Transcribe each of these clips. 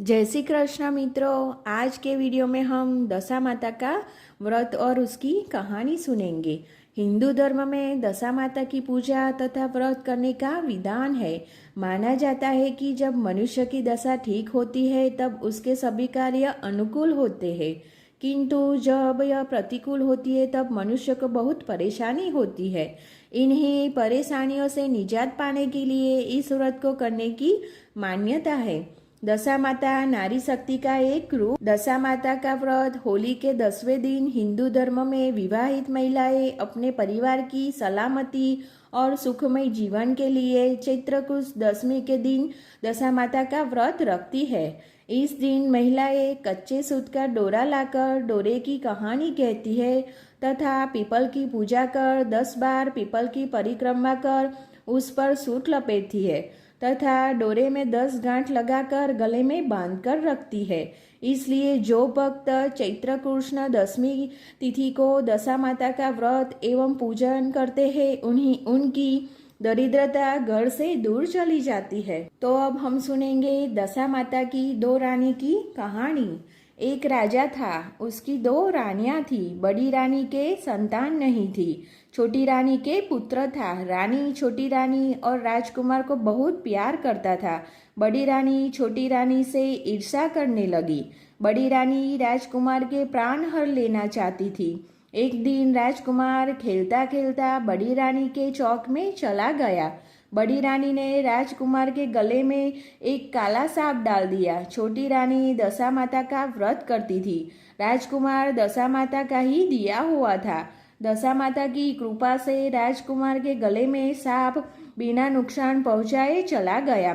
जय श्री कृष्ण मित्रों। आज के वीडियो में हम दशा माता का व्रत और उसकी कहानी सुनेंगे। हिंदू धर्म में दशा माता की पूजा तथा व्रत करने का विधान है। माना जाता है कि जब मनुष्य की दशा ठीक होती है तब उसके सभी कार्य अनुकूल होते हैं, किंतु जब यह प्रतिकूल होती है तब मनुष्य को बहुत परेशानी होती है। इन्हीं परेशानियों से निजात पाने के लिए इस व्रत को करने की मान्यता है। दशा माता नारी शक्ति का एक रूप। दशा माता का व्रत होली के 10वें दिन हिंदू धर्म में विवाहित महिलाएं अपने परिवार की सलामती और सुखमय जीवन के लिए चैत्र कृत दशमी के दिन दशा माता का व्रत रखती है। इस दिन महिलाएं कच्चे सूत का डोरा लाकर डोरे की कहानी कहती है तथा पीपल की पूजा कर 10 बार पीपल की परिक्रमा कर उस पर सूत लपेटती है तथा डोरे में 10 गांठ लगाकर गले में बांधकर रखती है। इसलिए जो भक्त चैत्र कृष्ण दशमी तिथि को दशा माता का व्रत एवं पूजन करते हैं उनकी दरिद्रता घर से दूर चली जाती है। तो अब हम सुनेंगे दशा माता की दो रानी की कहानी। एक राजा था, उसकी 2 रानियां थी। बड़ी रानी के संतान नहीं थी, छोटी रानी के पुत्र था। रानी छोटी रानी और राजकुमार को बहुत प्यार करता था। बड़ी रानी छोटी रानी से ईर्ष्या करने लगी। बड़ी रानी राजकुमार के प्राण हर लेना चाहती थी। एक दिन राजकुमार खेलता खेलता बड़ी रानी के चौक में चला गया। बड़ी रानी ने राजकुमार के गले में एक काला सांप डाल दिया। छोटी रानी दशा माता का व्रत करती थी। राजकुमार दशा माता का ही दिया हुआ था। दशा माता की कृपा से राजकुमार के गले में सांप बिना नुकसान पहुंचाए चला गया।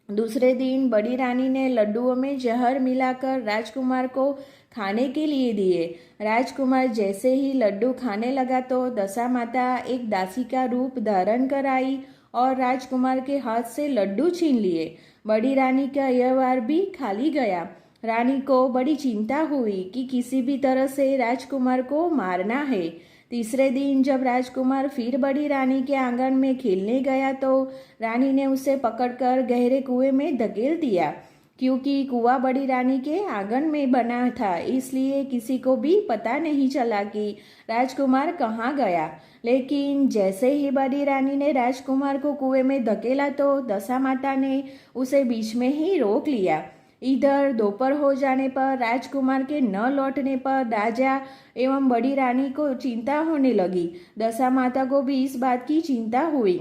दूसरे दिन बड़ी रानी ने लड्डुओं में जहर मिलाकर राजकुमार को खाने के लिए दिए। राजकुमार जैसे ही लड्डू खाने लगा तो दशा माता एक दासी का रूप धारण कर आई और राजकुमार के हाथ से लड्डू छीन लिए। बड़ी रानी का यह वार भी खाली गया। रानी को बड़ी चिंता हुई कि किसी भी तरह से राजकुमार को मारना है। तीसरे दिन जब राजकुमार फिर बड़ी रानी के आंगन में खेलने गया तो रानी ने उसे पकड़कर गहरे कुएं में धकेल दिया। क्योंकि कुआं बड़ी रानी के आंगन में बना था, इसलिए किसी को भी पता नहीं चला कि राजकुमार कहाँ गया। लेकिन जैसे ही बड़ी रानी ने राजकुमार को कुएं में धकेला तो दशा माता ने उसे बीच में ही रोक लिया। इधर दोपहर हो जाने पर राजकुमार के न लौटने पर राजा एवं बड़ी रानी को चिंता होने लगी। दशा माता को भी इस बात की चिंता हुई।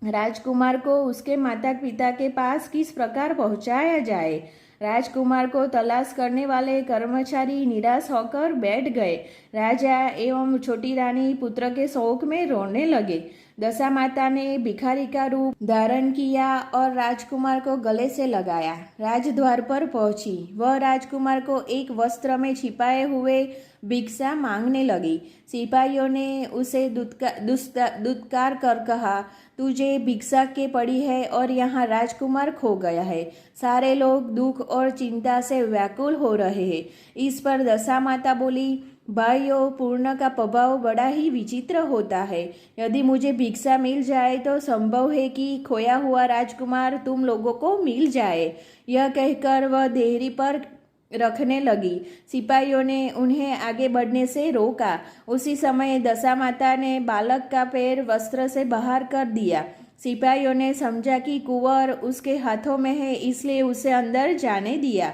राजकुमार को उसके माता पिता के पास किस प्रकार पहुंचाया जाए। राजकुमार को तलाश करने वाले कर्मचारी निराश होकर बैठ गए। राजा एवं छोटी रानी पुत्र के शोक में रोने लगे। दशा माता ने भिखारी का रूप धारण किया और राजकुमार को गले से लगाया। राजद्वार पर पहुंची, वह राजकुमार को एक वस्त्र में छिपाए हुए भिक्षा मांगने लगी। सिपाहियों ने उसे दुत्कार कर कहा, तुझे भिक्षा के पड़ी है और यहाँ राजकुमार खो गया है। सारे लोग दुख और चिंता से व्याकुल हो रहे हैं। इस पर दशा माता बोली, भाइयों, पूर्ण का प्रभाव बड़ा ही विचित्र होता है। यदि मुझे भिक्षा मिल जाए तो संभव है कि खोया हुआ राजकुमार तुम लोगों को मिल जाए। यह कहकर वह देहरी पर रखने लगी। सिपाहियों ने उन्हें आगे बढ़ने से रोका। उसी समय दशा माता ने बालक का पैर वस्त्र से बाहर कर दिया। सिपाहियों ने समझा कि कुंवर उसके हाथों में है, इसलिए उसे अंदर जाने दिया।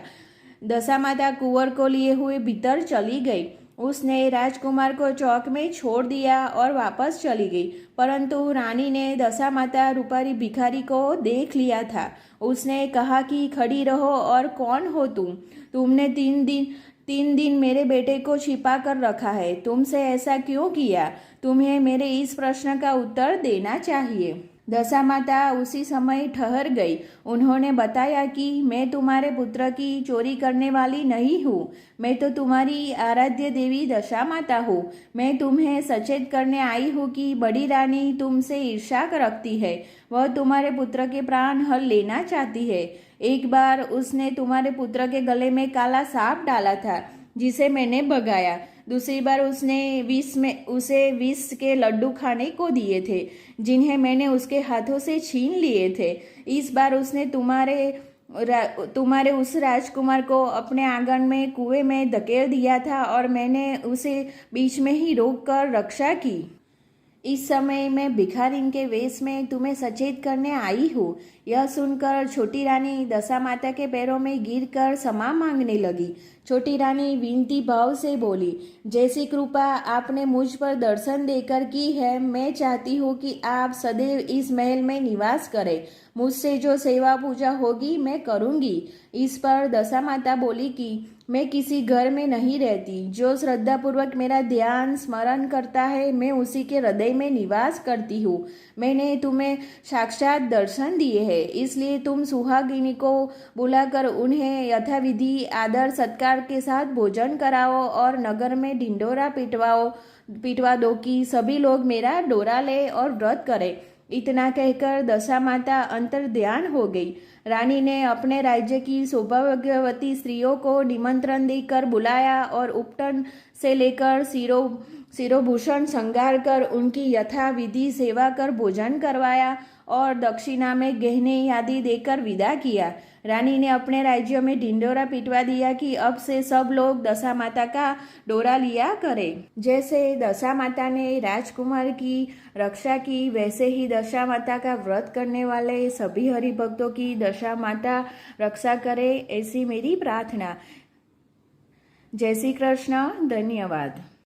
दशा माता कुंवर को लिए हुए भीतर चली गई। उसने राजकुमार को चौक में छोड़ दिया और वापस चली गई। परंतु रानी ने दशा माता रूपारी भिखारी को देख लिया था। उसने कहा कि खड़ी रहो और कौन हो तुम? तुमने 3 दिन मेरे बेटे को छिपा कर रखा है। तुमसे ऐसा क्यों किया? तुम्हें मेरे इस प्रश्न का उत्तर देना चाहिए। दशा माता उसी समय ठहर गई। उन्होंने बताया कि मैं तुम्हारे पुत्र की चोरी करने वाली नहीं हूँ। मैं तो तुम्हारी आराध्य देवी दशा माता हूँ। मैं तुम्हें सचेत करने आई हूँ कि बड़ी रानी तुमसे ईर्ष्या रखती है। वह तुम्हारे पुत्र के प्राण हर लेना चाहती है। एक बार उसने तुम्हारे पुत्र के गले में काला सांप डाला था, जिसे मैंने भगाया। दूसरी बार उसने उसे विष के लड्डू खाने को दिए थे, जिन्हें मैंने उसके हाथों से छीन लिए थे। इस बार उसने तुम्हारे तुम्हारे उस राजकुमार को अपने आंगन में कुएं में धकेल दिया था और मैंने उसे बीच में ही रोक कर रक्षा की। इस समय मैं भिखारिन के वेश में तुम्हें सचेत करने आई हूँ। यह सुनकर छोटी रानी दशा माता के पैरों में गिरकर क्षमा मांगने लगी। छोटी रानी विनती भाव से बोली, जैसी कृपा आपने मुझ पर दर्शन देकर की है, मैं चाहती हूँ कि आप सदैव इस महल में निवास करें। मुझसे जो सेवा पूजा होगी मैं करूँगी। इस पर दशा माता बोली कि मैं किसी घर में नहीं रहती। जो श्रद्धापूर्वक मेरा ध्यान स्मरण करता है मैं उसी के हृदय में निवास करती हूँ। मैंने तुम्हें साक्षात दर्शन दिए हैं, इसलिए तुम सुहागिनी को बुलाकर उन्हें यथाविधि आदर सत्कार के साथ भोजन कराओ और नगर में ढिंढोरा पिटवा दो कि सभी लोग मेरा डोरा ले और व्रत करें। इतना कहकर दशा माता अंतर ध्यान हो गई। रानी ने अपने राज्य की सौभाग्यवती स्त्रियों को निमंत्रण देकर बुलाया और उपटन से लेकर सिरोभूषण श्रृंगार कर उनकी यथाविधि सेवा कर भोजन करवाया और दक्षिणा में गहने आदि देकर विदा किया। रानी ने अपने राज्य में ढिंढोरा पिटवा दिया कि अब से सब लोग दशा माता का डोरा लिया करें। जैसे दशा माता ने राजकुमार की रक्षा की, वैसे ही दशा माता का व्रत करने वाले सभी हरिभक्तों की दशा माता रक्षा करे, ऐसी मेरी प्रार्थना। जय श्री कृष्ण। धन्यवाद।